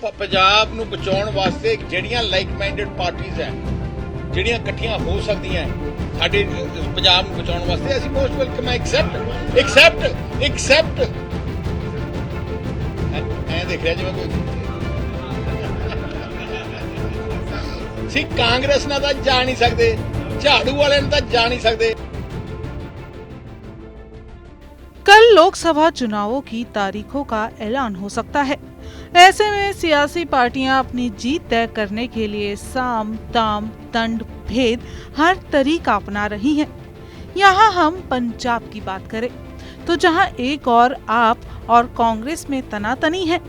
पंजाब नूं बचाउण वास्ते ਜਿਹੜੀਆਂ ਲਾਈਕ ਮਾਈਂਡਡ ਪਾਰਟੀਆਂ ਹੈ ਜਿਹੜੀਆਂ ਇਕੱਠੀਆਂ ਹੋ ਸਕਦੀਆਂ ਸਾਡੇ ਪੰਜਾਬ ਨੂੰ ਬਚਾਉਣ ਵਾਸਤੇ ਅਸੀਂ ਮੋਸਟ ਵੈਲਕਮ ਐਕਸੈਪਟ ਐ ਦੇਖ ਰਿਹਾ ਜਿਵੇਂ ਕੋਈ ਸੀ ਕਾਂਗਰਸ ਨਾਲ ਤਾਂ ਜਾ ਨਹੀਂ ਸਕਦੇ झाड़ू वाले तो जा नहीं सकते। कल लोकसभा चुनावों की तारीखों का ऐलान हो सकता है। ऐसे में सियासी पार्टियां अपनी जीत तय करने के लिए साम दाम दंड भेद हर तरीका अपना रही हैं। यहाँ हम पंजाब की बात करें तो जहाँ एक और आप और कांग्रेस में तनातनी है,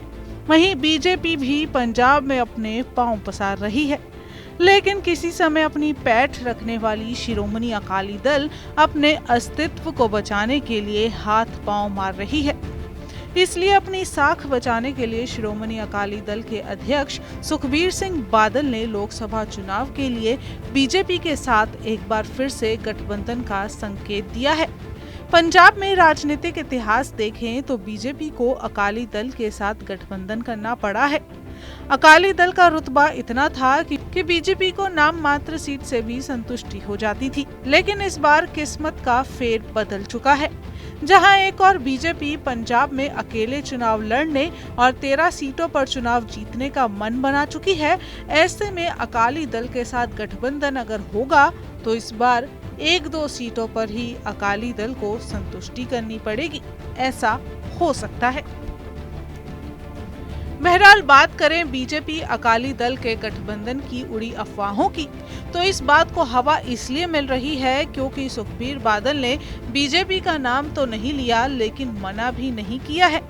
वहीं बीजेपी भी पंजाब में अपने पांव पसार रही है। लेकिन किसी समय अपनी पैठ रखने वाली शिरोमणि अकाली दल अपने अस्तित्व को बचाने के लिए हाथ पांव मार रही है। इसलिए अपनी साख बचाने के लिए शिरोमणि अकाली दल के अध्यक्ष सुखबीर सिंह बादल ने लोकसभा चुनाव के लिए बीजेपी के साथ एक बार फिर से गठबंधन का संकेत दिया है। पंजाब में राजनीतिक इतिहास देखें तो बीजेपी को अकाली दल के साथ गठबंधन करना पड़ा है। अकाली दल का रुतबा इतना था कि बीजेपी को नाम मात्र सीट से भी संतुष्टि हो जाती थी, लेकिन इस बार किस्मत का फेर बदल चुका है। जहां एक और बीजेपी पंजाब में अकेले चुनाव लड़ने और 13 सीटों पर चुनाव जीतने का मन बना चुकी है, ऐसे में अकाली दल के साथ गठबंधन अगर होगा तो इस बार 1-2 सीटों पर ही अकाली दल को संतुष्टि करनी पड़ेगी, ऐसा हो सकता है। बहरहाल बात करें बीजेपी अकाली दल के गठबंधन की उड़ी अफवाहों की, तो इस बात को हवा इसलिए मिल रही है क्योंकि सुखबीर बादल ने बीजेपी का नाम तो नहीं लिया लेकिन मना भी नहीं किया है।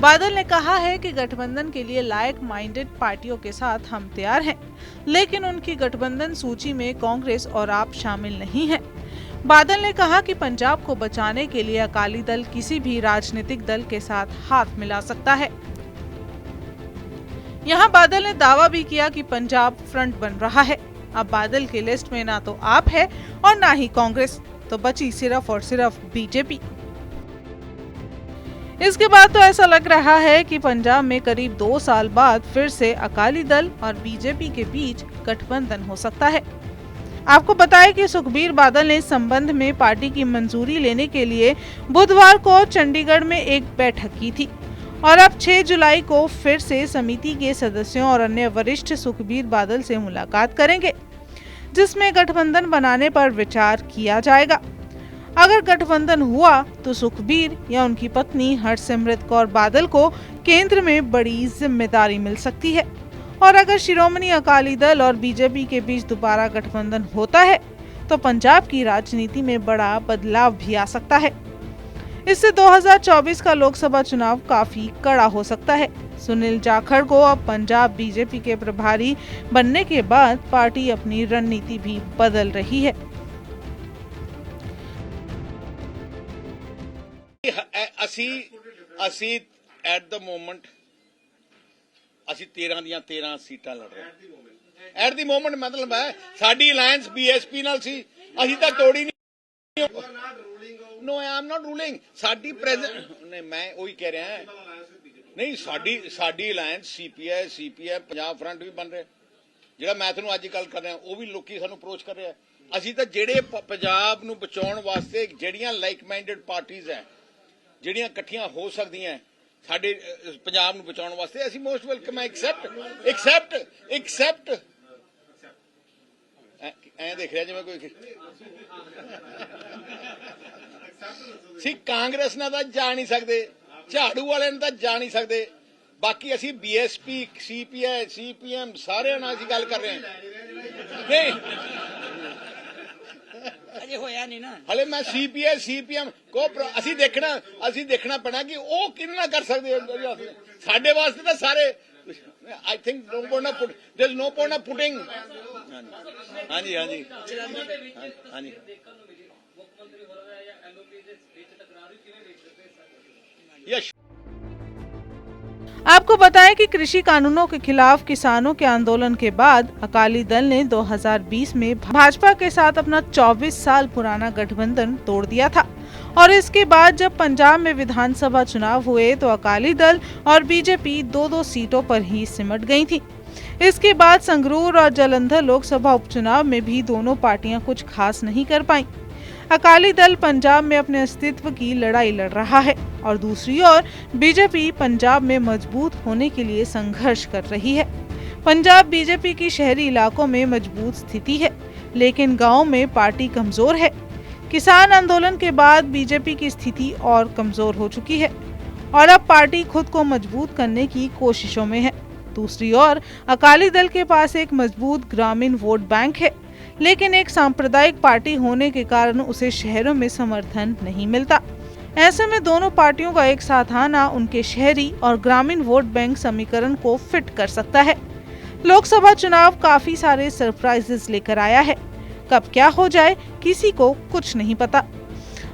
बादल ने कहा है कि गठबंधन के लिए लाइक माइंडेड पार्टियों के साथ हम तैयार हैं, लेकिन उनकी गठबंधन सूची में कांग्रेस और आप शामिल नहीं हैं। बादल ने कहा कि पंजाब को बचाने के लिए अकाली दल किसी भी राजनीतिक दल के साथ हाथ मिला सकता है। यहाँ बादल ने दावा भी किया कि पंजाब फ्रंट बन रहा है। अब बादल की लिस्ट में ना तो आप है और ना ही कांग्रेस, तो बची सिर्फ और सिर्फ बीजेपी। इसके बाद तो ऐसा लग रहा है कि पंजाब में करीब 2 साल बाद फिर से अकाली दल और बीजेपी के बीच गठबंधन हो सकता है। आपको बताएं कि सुखबीर बादल ने इस संबंध में पार्टी की मंजूरी लेने के लिए बुधवार को चंडीगढ़ में एक बैठक की थी और अब 6 जुलाई को फिर से समिति के सदस्यों और अन्य वरिष्ठ सुखबीर बादल से मुलाकात करेंगे, जिसमें गठबंधन बनाने पर विचार किया जाएगा। अगर गठबंधन हुआ तो सुखबीर या उनकी पत्नी हरसिमरत कौर बादल को केंद्र में बड़ी जिम्मेदारी मिल सकती है, और अगर शिरोमणि अकाली दल और बीजेपी के बीच दोबारा गठबंधन होता है तो पंजाब की राजनीति में बड़ा बदलाव भी आ सकता है। इससे 2024 का लोकसभा चुनाव काफी कड़ा हो सकता है। सुनील जाखड़ को अब पंजाब बीजेपी के प्रभारी बनने के बाद पार्टी अपनी रणनीति भी बदल रही है। ਅਸੀਂ ਐਟ ਦ ਮੋਮੈਂਟ ਅਸੀਂ 13 ਦੀਆਂ 13 ਸੀਟਾਂ ਲੜ ਰਹੇ ਹਾਂ। ਐਟ ਦੀ ਮੋਮੈਂਟ ਮਤਲਬ ਹੈ ਸਾਡੀ ਅਲਾਈਅੰਸ ਬੀਐਸਪੀ ਨਾਲ ਸੀ, ਅਸੀਂ ਤਾਂ ਤੋੜੀ ਨਹੀਂ। No I am not ruling साडी प्रेजेंट मैं वही कह रहा नहीं साडी अलायंस सीपीआई पंजाब फ्रंट भी बन रहे ਜਿਹੜਾ ਮੈਂ ਤੁਹਾਨੂੰ ਅੱਜ ਕੱਲ ਕਰ ਰਿਹਾ ਉਹ ਵੀ ਲੋਕੀ ਸਾਨੂੰ ਅਪਰੋਚ ਕਰ ਰਿਹਾ। ਅਸੀਂ ਤਾਂ ਜਿਹੜੇ ਪੰਜਾਬ ਨੂੰ ਬਚਾਉਣ ਵਾਸਤੇ ਜਿਹੜੀਆਂ ਲਾਈਕ ਮਾਈਂਡਡ ਪਾਰਟੀਆਂ ਹੈ ਜਿਹੜੀਆਂ ਇਕੱਠੀਆਂ ਹੋ ਸਕਦੀਆਂ ਸਾਡੇ ਪੰਜਾਬ ਨੂੰ ਬਚਾਉਣ ਵਾਸਤੇ ਅਸੀਂ ਮੋਸਟ ਵੈਲਕਮ ਐਕਸੈਪਟ ਐ ਦੇਖ ਰਿਹਾ ਜਿਵੇਂ ਕੋਈ ਸੀ ਕਾਂਗਰਸ ਨਾਲ ਤਾਂ ਜਾ ਨਹੀਂ ਸਕਦੇ, ਝਾੜੂ ਵਾਲਿਆਂ ਨਾਲ ਤਾਂ ਜਾ ਨਹੀਂ ਸਕਦੇ, ਬਾਕੀ ਅਸੀਂ ਬੀਐਸਪੀ ਸੀਪੀਆਈ ਸੀਪੀਐਮ ਸਾਰਿਆਂ ਨਾਲ ਅਸੀਂ ਗੱਲ ਕਰ ਰਹੇ ਹਾਂ। ਨਹੀਂ ਅਜੇ ਹੋਇਆ ਨਹੀਂ ਨਾ ਹਲੇ ਮੈਂ ਸੀਪੀਆਈ ਸੀਪੀਐਮ ਕੋ ਅਸੀਂ ਦੇਖਣਾ ਪੈਣਾ ਕਿ ਉਹ ਕਿਹਨਾਂ ਨਾਲ ਕਰ ਸਕਦੇ ਸਾਡੇ ਵਾਸਤੇ ਤਾਂ ਸਾਰੇ I think no point of there's no point of putting ਹਾਂਜੀ आपको बताएं कि कृषि कानूनों के खिलाफ किसानों के आंदोलन के बाद अकाली दल ने 2020 में भाजपा के साथ अपना 24 साल पुराना गठबंधन तोड़ दिया था और इसके बाद जब पंजाब में विधानसभा चुनाव हुए तो अकाली दल और बीजेपी दो सीटों पर ही सिमट गई थी। इसके बाद संगरूर और जालंधर लोकसभा उपचुनाव में भी दोनों पार्टियां कुछ खास नहीं कर पाईं। अकाली दल पंजाब में अपने अस्तित्व की लड़ाई लड़ रहा है और दूसरी ओर बीजेपी पंजाब में मजबूत होने के लिए संघर्ष कर रही है। पंजाब बीजेपी की शहरी इलाकों में मजबूत स्थिति है, लेकिन गांव में पार्टी कमजोर है। किसान आंदोलन के बाद बीजेपी की स्थिति और कमजोर हो चुकी है और अब पार्टी खुद को मजबूत करने की कोशिशों में है। दूसरी ओर अकाली दल के पास एक मजबूत ग्रामीण वोट बैंक है, लेकिन एक सांप्रदायिक पार्टी होने के कारण उसे शहरों में समर्थन नहीं मिलता। ऐसे में दोनों पार्टियों का एक साथ आना उनके शहरी और ग्रामीण वोट बैंक समीकरण को फिट कर सकता है। लोकसभा चुनाव काफी सारे सरप्राइजेस लेकर आया है। कब क्या हो जाए किसी को कुछ नहीं पता।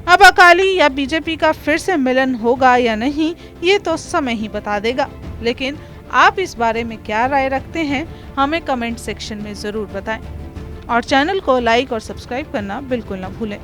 अब अकाली या बीजेपी का फिर से मिलन होगा या नहीं, ये तो समय ही बता देगा। लेकिन आप इस बारे में क्या राय रखते हैं, हमें कमेंट सेक्शन में जरूर बताएं और चैनल को लाइक और सब्सक्राइब करना बिल्कुल ना भूलें।